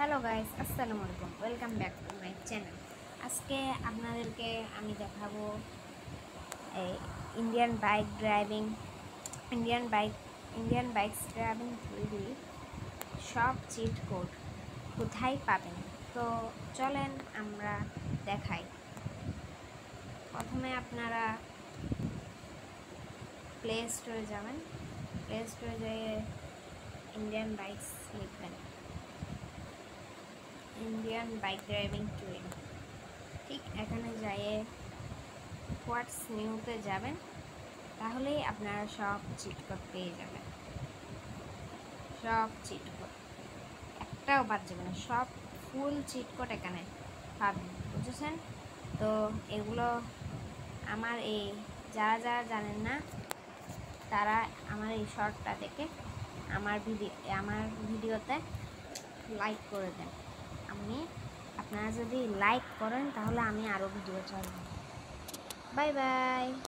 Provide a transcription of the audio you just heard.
Hello guys, আসসালামু আলাইকুম। Welcome back to my channel. আজকে আপনাদেরকে আমি দেখাবো এই Indian bike driving Indian bike Indian bikes driving three D সব চিট কোড কোথায় পাবেন। তো চলেন আমরা দেখাই। প্রথমে আপনারা প্লে স্টোরে যাবেন। প্লে স্টোরে যেয়ে ইন্ডিয়ান বাইকস লিখবেন, ইন্ডিয়ান বাইক ড্রাইভিং ট্যুরিং। ঠিক এখানে যেয়ে হোয়াটস নিউতে যাবেন, তাহলেই আপনারা সব চিট কোড পেয়ে যাবেন। সব চিট কোড একটাও বাদ যাবে না, সব ফুল চিট কোড এখানে পাবেন, বুঝেছেন? তো এগুলো আমার এই যারা যারা জানেন না তারা আমার এই শর্টটা দেখে আমার ভিডিওতে লাইক করে দেন। আপনারা যদি লাইক করেন তাহলে আমি আরও ভিডিও ছাড়ব। Bye bye.